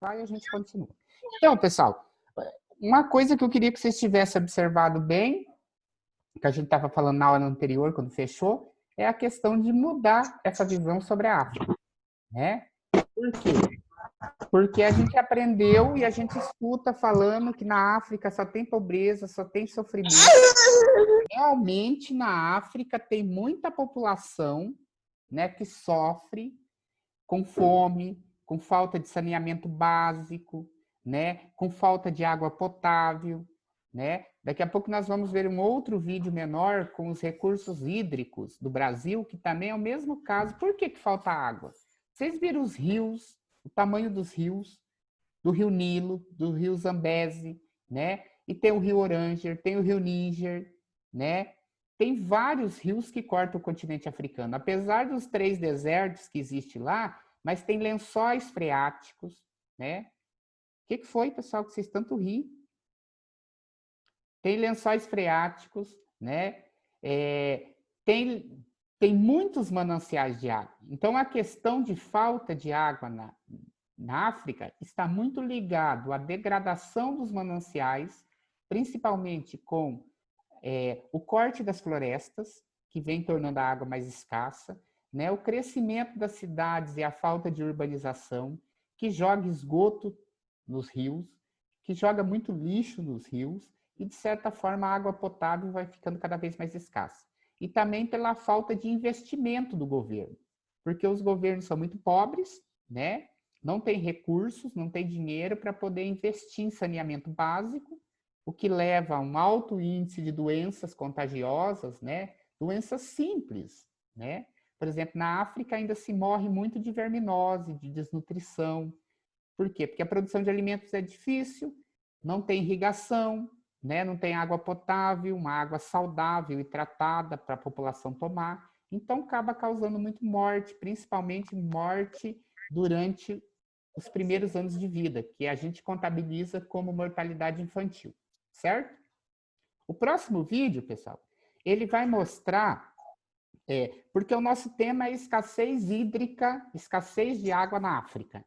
vai e a gente continua. Então, pessoal, uma coisa que eu queria que vocês tivessem observado bem, que a gente estava falando na aula anterior, quando fechou, é a questão de mudar essa visão sobre a África, né? Por quê? Porque a gente aprendeu e a gente escuta falando que na África só tem pobreza, só tem sofrimento. Realmente, na África tem muita população, né, que sofre com fome, com falta de saneamento básico, né, com falta de água potável, né? Daqui a pouco nós vamos ver um outro vídeo menor com os recursos hídricos do Brasil, que também é o mesmo caso. Por que que falta água? Vocês viram os rios, o tamanho dos rios, do Rio Nilo, do Rio Zambeze, né? E tem o Rio Oranger, tem o Rio Níger, né? Tem vários rios que cortam o continente africano. Apesar dos 3 desertos que existem lá, mas tem lençóis freáticos, né? O que foi, pessoal, que vocês tanto riem? Tem lençóis freáticos, né? Tem muitos mananciais de água. Então, a questão de falta de água na África está muito ligado à degradação dos mananciais, principalmente com o corte das florestas, que vem tornando a água mais escassa, né? O crescimento das cidades e a falta de urbanização, que joga esgoto nos rios, que joga muito lixo nos rios, e, de certa forma, a água potável vai ficando cada vez mais escassa. E também pela falta de investimento do governo, porque os governos são muito pobres, né? Não tem recursos, não tem dinheiro para poder investir em saneamento básico, o que leva a um alto índice de doenças contagiosas, né? Doenças simples, né? Por exemplo, na África ainda se morre muito de verminose, de desnutrição. Por quê? Porque a produção de alimentos é difícil, não tem irrigação, né? Não tem água potável, uma água saudável e tratada para a população tomar. Então, acaba causando muito morte, principalmente morte durante os primeiros anos de vida, que a gente contabiliza como mortalidade infantil, certo? O próximo vídeo, pessoal, ele vai mostrar, porque o nosso tema é escassez hídrica, escassez de água na África.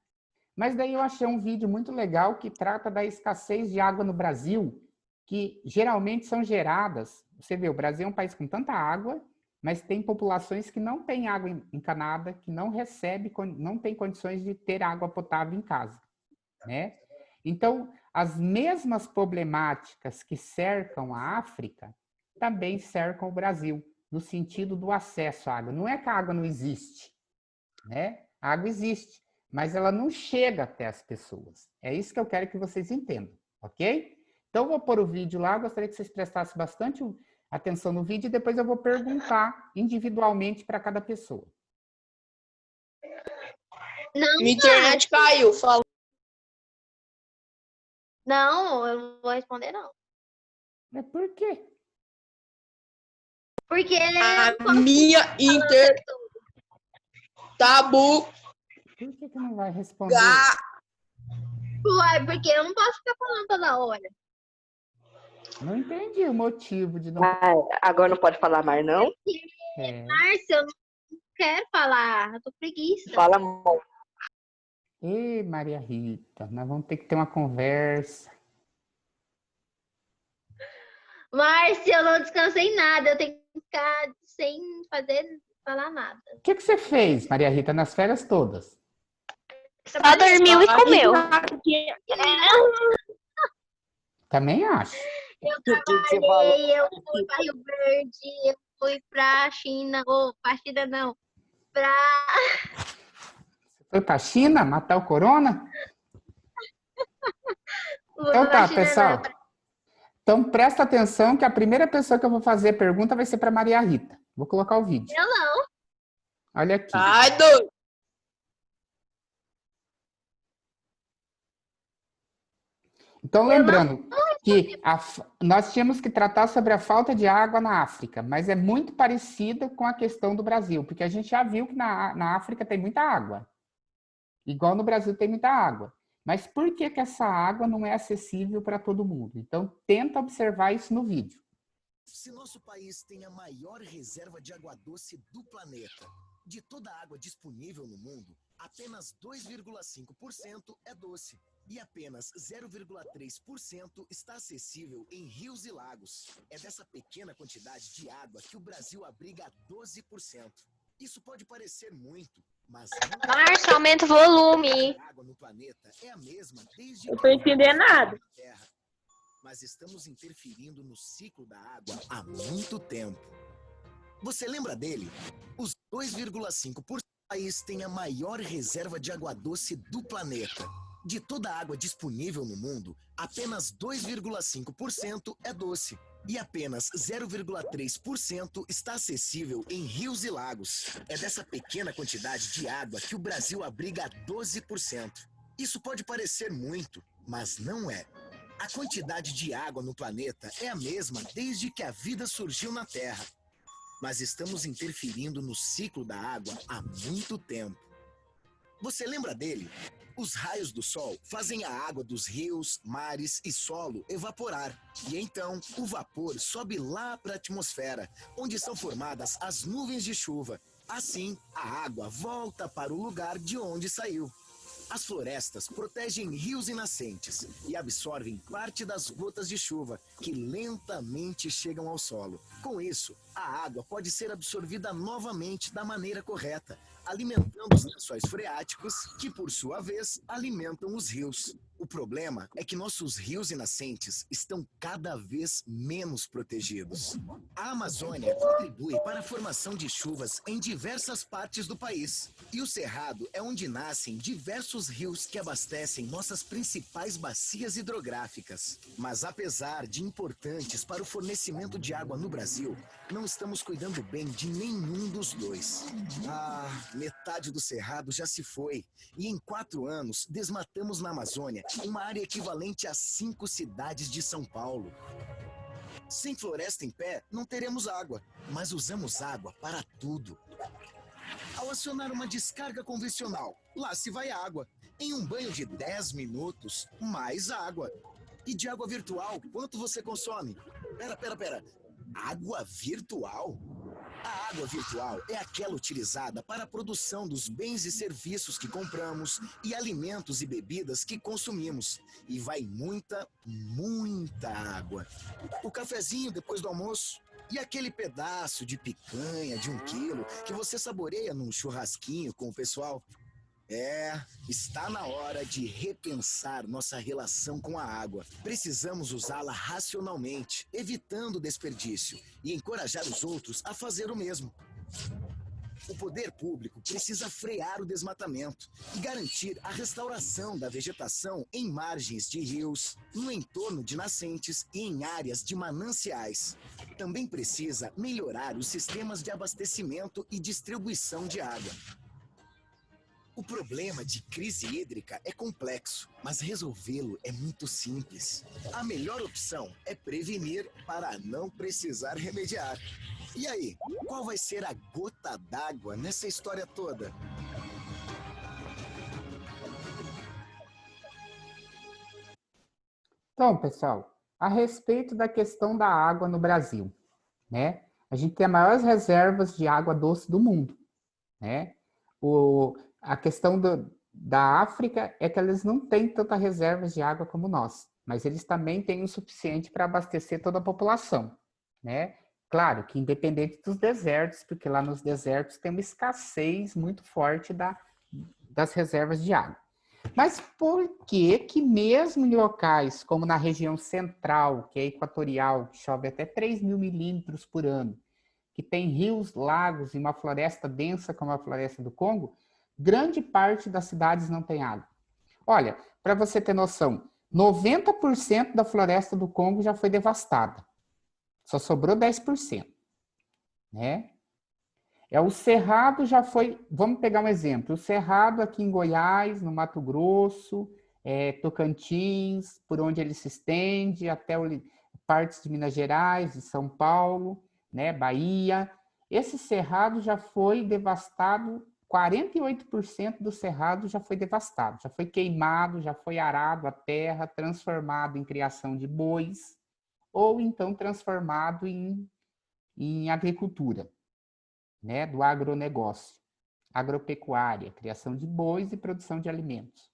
Mas daí eu achei um vídeo muito legal que trata da escassez de água no Brasil, que geralmente são geradas. Você vê, o Brasil é um país com tanta água, mas tem populações que não têm água encanada, que não recebe, não tem condições de ter água potável em casa, né? Então, as mesmas problemáticas que cercam a África também cercam o Brasil, no sentido do acesso à água. Não é que a água não existe, né? A água existe, mas ela não chega até as pessoas. É isso que eu quero que vocês entendam, ok? Então, eu vou pôr o vídeo lá, gostaria que vocês prestassem bastante atenção no vídeo e depois eu vou perguntar individualmente para cada pessoa. Não, Minha internet caiu, fala. não, eu não vou responder, não. Mas por quê? Porque A minha inter... Tabu. Por que não vai responder? Uai, porque eu não posso ficar falando toda hora. Não entendi o motivo de não... Agora não pode falar mais, não? Márcia, eu não quero falar, eu tô preguiça. Fala, amor. Ei, Maria Rita, nós vamos ter que ter uma conversa. Márcia, eu não descansei nada, eu tenho que ficar sem falar nada. O que você fez, Maria Rita, nas férias todas? Só dormiu e comeu. Também acho. Eu trabalhei, eu fui para Rio Verde, eu fui para China, ou para China não, para... Foi para a China matar o corona? Então tá, pessoal. Então presta atenção que a primeira pessoa que eu vou fazer pergunta vai ser para Maria Rita. Vou colocar o vídeo. Eu não. Olha aqui. Ai, doido. Então, lembrando que nós tínhamos que tratar sobre a falta de água na África, mas é muito parecida com a questão do Brasil, porque a gente já viu que na África tem muita água. Igual no Brasil tem muita água. Mas por que essa água não é acessível para todo mundo? Então, tenta observar isso no vídeo. Se nosso país tem a maior reserva de água doce do planeta, de toda a água disponível no mundo, apenas 2,5% é doce e apenas 0,3% está acessível em rios e lagos. É dessa pequena quantidade de água que o Brasil abriga 12%. Isso pode parecer muito, mas Márcio, aumenta o volume. a água no planeta é a mesma desde Eu que tô a entendendo vida nada. surgiu na Terra. Mas estamos interferindo no ciclo da água há muito tempo. Você lembra dele? Os 2,5% do país tem a maior reserva de água doce do planeta. De toda a água disponível no mundo, apenas 2,5% é doce e apenas 0,3% está acessível em rios e lagos. É dessa pequena quantidade de água que o Brasil abriga 12%. Isso pode parecer muito, mas não é. A quantidade de água no planeta é a mesma desde que a vida surgiu na Terra. Mas estamos interferindo no ciclo da água há muito tempo. Você lembra dele? Os raios do sol fazem a água dos rios, mares e solo evaporar. E então, o vapor sobe lá para a atmosfera, onde são formadas as nuvens de chuva. Assim, a água volta para o lugar de onde saiu. As florestas protegem rios e nascentes e absorvem parte das gotas de chuva que lentamente chegam ao solo. Com isso, a água pode ser absorvida novamente da maneira correta, alimentando os lençóis freáticos, que por sua vez alimentam os rios. O problema é que nossos rios e nascentes estão cada vez menos protegidos. A Amazônia contribui para a formação de chuvas em diversas partes do país. E o Cerrado é onde nascem diversos rios que abastecem nossas principais bacias hidrográficas. Mas apesar de importantes para o fornecimento de água no Brasil, não estamos cuidando bem de nenhum dos dois. Metade do Cerrado já se foi. E em 4 anos, desmatamos na Amazônia uma área equivalente a 5 cidades de São Paulo. Sem floresta em pé, não teremos água, mas usamos água para tudo. Ao acionar uma descarga convencional, lá se vai água. Em um banho de 10 minutos, mais água. E de água virtual, quanto você consome? Pera. Água virtual? A água virtual é aquela utilizada para a produção dos bens e serviços que compramos e alimentos e bebidas que consumimos. E vai muita água. O cafezinho depois do almoço e aquele pedaço de picanha de 1 quilo que você saboreia num churrasquinho com o pessoal. Está na hora de repensar nossa relação com a água. Precisamos usá-la racionalmente, evitando o desperdício e encorajar os outros a fazer o mesmo. O poder público precisa frear o desmatamento e garantir a restauração da vegetação em margens de rios, no entorno de nascentes e em áreas de mananciais. Também precisa melhorar os sistemas de abastecimento e distribuição de água. O problema de crise hídrica é complexo, mas resolvê-lo é muito simples. A melhor opção é prevenir para não precisar remediar. E aí, qual vai ser a gota d'água nessa história toda? Então, pessoal, a respeito da questão da água no Brasil, né? A gente tem as maiores reservas de água doce do mundo, né? A questão da África é que eles não têm tanta reservas de água como nós, mas eles também têm o suficiente para abastecer toda a população, né? Claro que independente dos desertos, porque lá nos desertos tem uma escassez muito forte das reservas de água. Mas por que que mesmo em locais como na região central, que é equatorial, que chove até 3.000 milímetros por ano, que tem rios, lagos e uma floresta densa como a floresta do Congo, grande parte das cidades não tem água? Olha, para você ter noção, 90% da floresta do Congo já foi devastada. Só sobrou 10%, né? O Cerrado já foi, vamos pegar um exemplo, o Cerrado aqui em Goiás, no Mato Grosso, Tocantins, por onde ele se estende, até partes de Minas Gerais, de São Paulo, né, Bahia. Esse Cerrado já foi devastado, 48% do Cerrado já foi devastado, já foi queimado, já foi arado a terra, transformado em criação de bois, ou então transformado em agricultura, né, do agronegócio. agropecuária, criação de bois e produção de alimentos.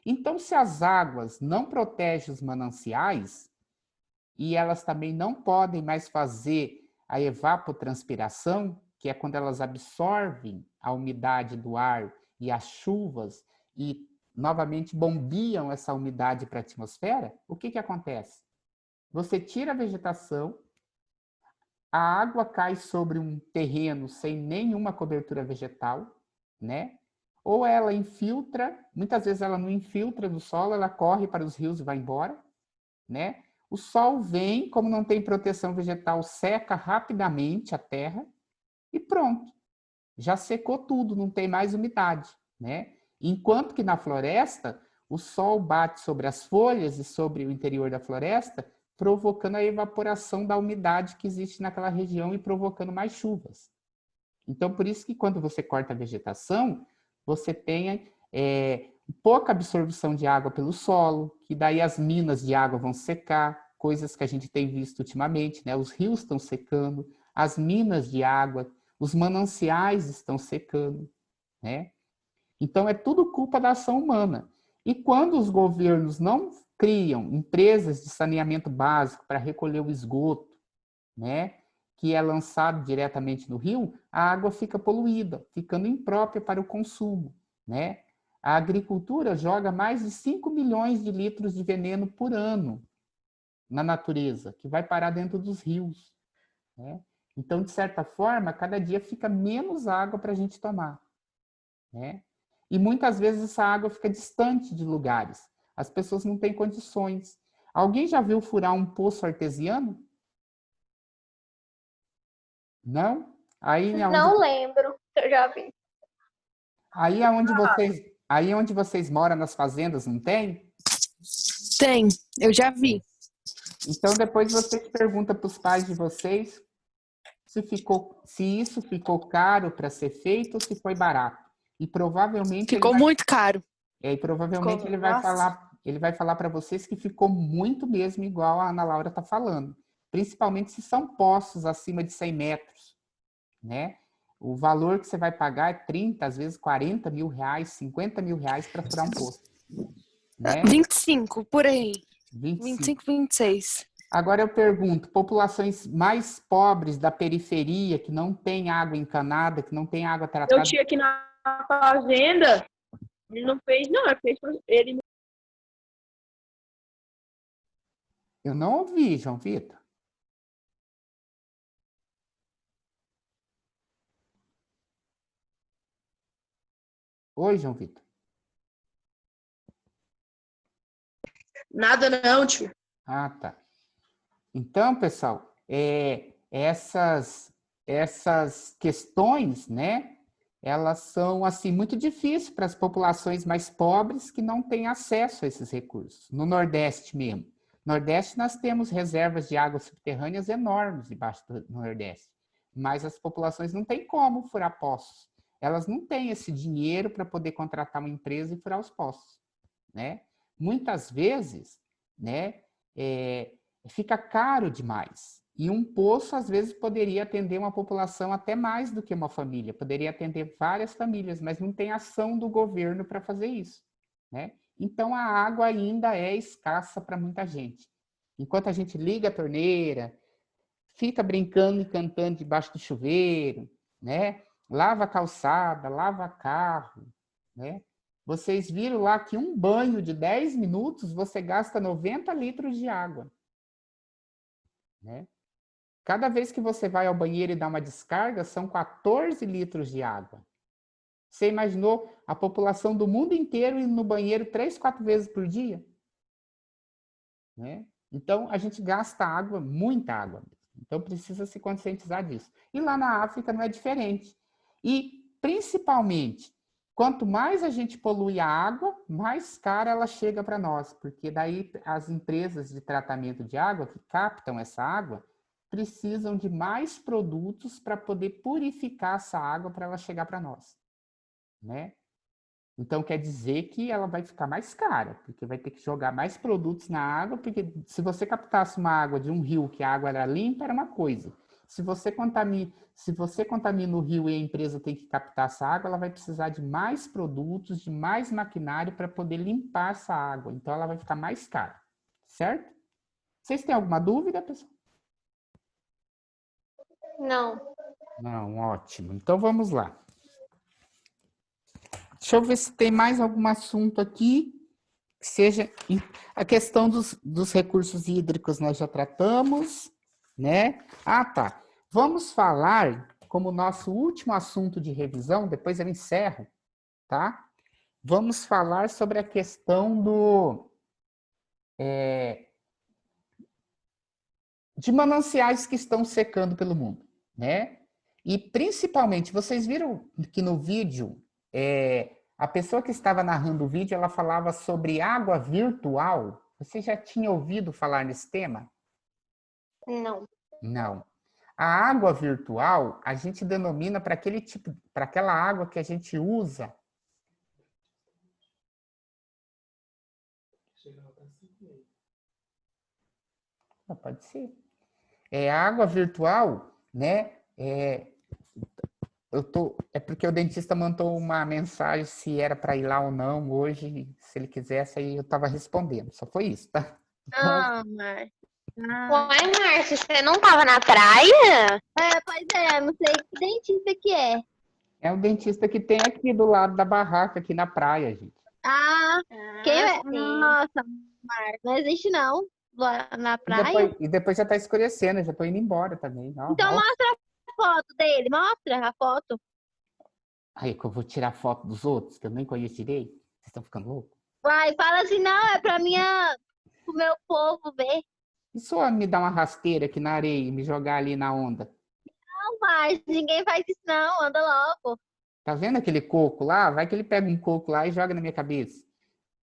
Então, se as águas não protegem os mananciais, e elas também não podem mais fazer a evapotranspiração, que é quando elas absorvem a umidade do ar e as chuvas e novamente bombeam essa umidade para a atmosfera, o que acontece? Você tira a vegetação, a água cai sobre um terreno sem nenhuma cobertura vegetal, né? Ou ela infiltra, muitas vezes ela não infiltra no solo, ela corre para os rios e vai embora, né? O sol vem, como não tem proteção vegetal, seca rapidamente a terra e pronto. Já secou tudo, não tem mais umidade, né? Enquanto que na floresta, o sol bate sobre as folhas e sobre o interior da floresta, provocando a evaporação da umidade que existe naquela região e provocando mais chuvas. Então, por isso que quando você corta a vegetação, você tem pouca absorção de água pelo solo, que daí as minas de água vão secar, coisas que a gente tem visto ultimamente, né? Os rios estão secando, as minas de água, os mananciais estão secando, né? Então, é tudo culpa da ação humana. E quando os governos não criam empresas de saneamento básico para recolher o esgoto, né, que é lançado diretamente no rio, a água fica poluída, ficando imprópria para o consumo, né? A agricultura joga mais de 5 milhões de litros de veneno por ano na natureza, que vai parar dentro dos rios, né? Então, de certa forma, cada dia fica menos água para a gente tomar, né? E muitas vezes essa água fica distante de lugares. As pessoas não têm condições. Alguém já viu furar um poço artesiano? Não? Não lembro, eu já vi. Aí onde vocês moram nas fazendas, não tem? Tem, eu já vi. Então depois vocês perguntam para os pais de vocês se isso ficou caro para ser feito ou se foi barato. E provavelmente Ficou muito caro. E provavelmente ele vai falar para vocês que ficou muito mesmo igual a Ana Laura está falando. Principalmente se são poços acima de 100 metros, né? O valor que você vai pagar é 30, às vezes 40 mil reais, 50 mil reais para furar um poço. Né? 25, por aí. 25, 26. Agora eu pergunto, populações mais pobres da periferia, que não tem água encanada, que não tem água tratada... Eu tinha aqui na fazenda, ele não fez, não, ele Eu não ouvi, João Vitor. Oi, João Vitor. Nada não, tio. Ah, tá. Então, pessoal, essas questões, né, elas são assim muito difíceis para as populações mais pobres que não têm acesso a esses recursos. No Nordeste mesmo. No Nordeste nós temos reservas de águas subterrâneas enormes debaixo do Nordeste, mas as populações não têm como furar poços. Elas não têm esse dinheiro para poder contratar uma empresa e furar os poços, né? Muitas vezes, né, fica caro demais. E um poço, às vezes, poderia atender uma população até mais do que uma família. Poderia atender várias famílias, mas não tem ação do governo para fazer isso, né? Então, a água ainda é escassa para muita gente. Enquanto a gente liga a torneira, fica brincando e cantando debaixo do chuveiro, né? Lava a calçada, lava carro, né? Vocês viram lá que um banho de 10 minutos você gasta 90 litros de água, né? Cada vez que você vai ao banheiro e dá uma descarga, são 14 litros de água. Você imaginou a população do mundo inteiro indo no banheiro 3, 4 vezes por dia? Né? Então, a gente gasta água, muita água. Então, precisa se conscientizar disso. E lá na África não é diferente. E, principalmente, quanto mais a gente polui a água, mais cara ela chega para nós. Porque daí as empresas de tratamento de água que captam essa água precisam de mais produtos para poder purificar essa água para ela chegar para nós, né? Então, quer dizer que ela vai ficar mais cara, porque vai ter que jogar mais produtos na água, porque se você captasse uma água de um rio que a água era limpa, era uma coisa. se você contamina o rio e a empresa tem que captar essa água, ela vai precisar de mais produtos, de mais maquinário para poder limpar essa água. Então, ela vai ficar mais cara, certo? Vocês têm alguma dúvida, pessoal? Não. Não, ótimo. Então, vamos lá. Deixa eu ver se tem mais algum assunto aqui, que seja a questão dos recursos hídricos nós já tratamos, né? Ah, tá. Vamos falar, como nosso último assunto de revisão, depois eu encerro, tá? Vamos falar sobre a questão de mananciais que estão secando pelo mundo, né? E principalmente, vocês viram que no vídeo, a pessoa que estava narrando o vídeo, ela falava sobre água virtual. Você já tinha ouvido falar nesse tema? Não. Não. A água virtual, a gente denomina para aquela água que a gente usa. Pode ser. A água virtual, né? É porque o dentista mandou uma mensagem se era para ir lá ou não hoje, se ele quisesse, aí eu estava respondendo. Só foi isso, tá? Márcia. Uai, Márcio, você não tava na praia? Pois é, não sei que dentista que é. É o dentista que tem aqui do lado da barraca, aqui na praia, gente. Quem é? Sim. Nossa, Márcia, não existe não. Lá na praia. E depois já tá escurecendo, eu já tô indo embora também. Ó, Então ó. mostra a foto dele, mostra a foto. Aí que eu vou tirar foto dos outros, que eu nem conheço direito. Vocês estão ficando loucos? Vai, fala assim, não, é pra pro meu povo ver. E só me dar uma rasteira aqui na areia e me jogar ali na onda? Não, Márcia, ninguém faz isso não, anda logo. Tá vendo aquele coco lá? Vai que ele pega um coco lá e joga na minha cabeça.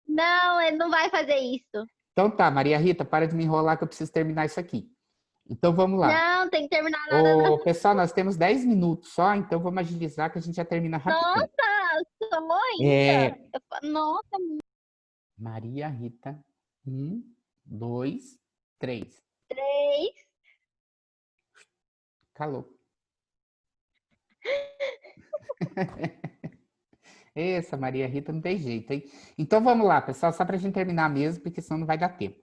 Não, ele não vai fazer isso. Então tá, Maria Rita, para de me enrolar que eu preciso terminar isso aqui. Então vamos lá. Não, tem que terminar nada não. Pessoal, nós temos 10 minutos só, então vamos agilizar que a gente já termina rapidinho. Nossa, só ainda. Nossa, Maria Rita, 1, 2, 3. 3. Calou. Essa Maria Rita não tem jeito, hein? Então vamos lá, pessoal, só para a gente terminar mesmo, porque senão não vai dar tempo.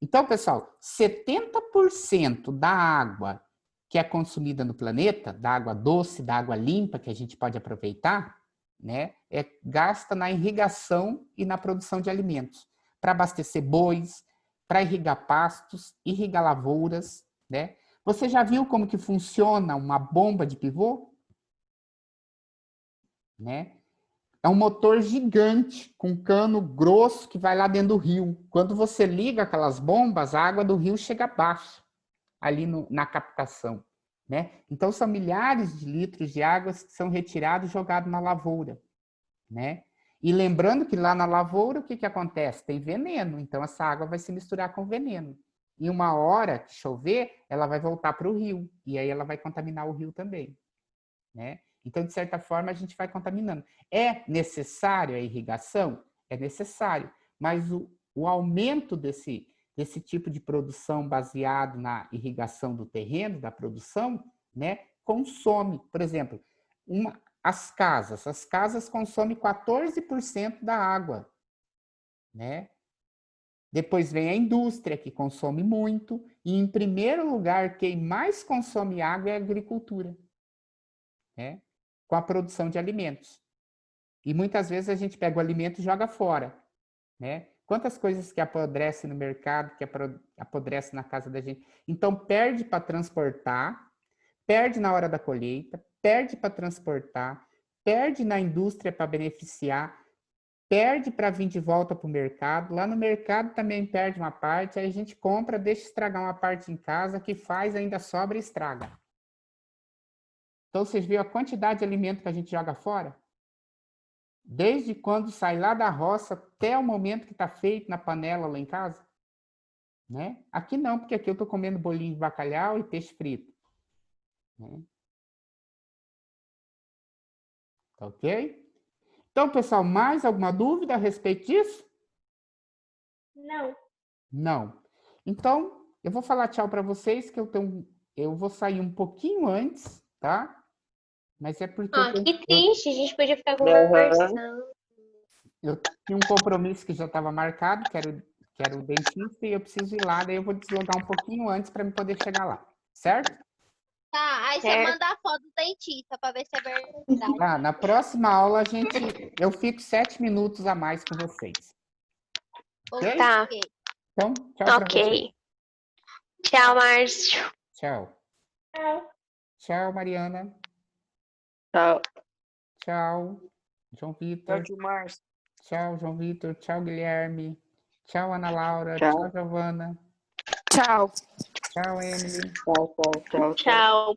Então, pessoal, 70% da água que é consumida no planeta, da água doce, da água limpa que a gente pode aproveitar, né, é gasta na irrigação e na produção de alimentos, para abastecer bois, para irrigar pastos, irrigar lavouras, né? Você já viu como que funciona uma bomba de pivô? Né? É um motor gigante, com cano grosso que vai lá dentro do rio. Quando você liga aquelas bombas, a água do rio chega abaixo, ali na captação. Né? Então, são milhares de litros de água que são retirados e jogados na lavoura. Né? E lembrando que lá na lavoura, o que acontece? Tem veneno, então essa água vai se misturar com veneno. E uma hora que chover, ela vai voltar para o rio, e aí ela vai contaminar o rio também. Né? Então, de certa forma, a gente vai contaminando. É necessário a irrigação? É necessário, mas o aumento desse tipo de produção baseado na irrigação do terreno, da produção, né, consome. Por exemplo, as casas consomem 14% da água. Né? Depois vem a indústria, que consome muito, e em primeiro lugar, quem mais consome água é a agricultura. Né? Com a produção de alimentos. E muitas vezes a gente pega o alimento e joga fora. Né? Quantas coisas que apodrecem no mercado, que apodrecem na casa da gente. Então, perde para transportar, perde na hora da colheita, perde para transportar, perde na indústria para beneficiar, perde para vir de volta para o mercado. Lá no mercado também perde uma parte, aí a gente compra, deixa estragar uma parte em casa, que faz, ainda sobra e estraga. Então, vocês viram a quantidade de alimento que a gente joga fora? Desde quando sai lá da roça até o momento que está feito na panela lá em casa? Né? Aqui não, porque aqui eu estou comendo bolinho de bacalhau e peixe frito. Né? Tá ok? Então, pessoal, mais alguma dúvida a respeito disso? Não. Não. Então, eu vou falar tchau para vocês, que eu vou sair um pouquinho antes, tá? Mas é porque Ah, que triste, a gente podia ficar conversando. eu tinha um compromisso que já estava marcado, que era o dentista, e eu preciso ir lá, daí eu vou deslogar um pouquinho antes para me poder chegar lá, certo? Tá, aí você Certo. manda a foto do dentista pra ver se é verdade. Tá, na próxima aula eu fico 7 minutos a mais com vocês. Ok? Tá. Então, tchau para vocês. Ok. Tchau, Márcio. Tchau. Tchau, Mariana. Tchau. Tchau, João Vitor. Tchau, Márcio. Tchau, João Vitor. Tchau, Guilherme. Tchau, Ana Laura. Tchau. Tchau, Giovana. Tchau. Tchau, Emily. Tchau. Tchau.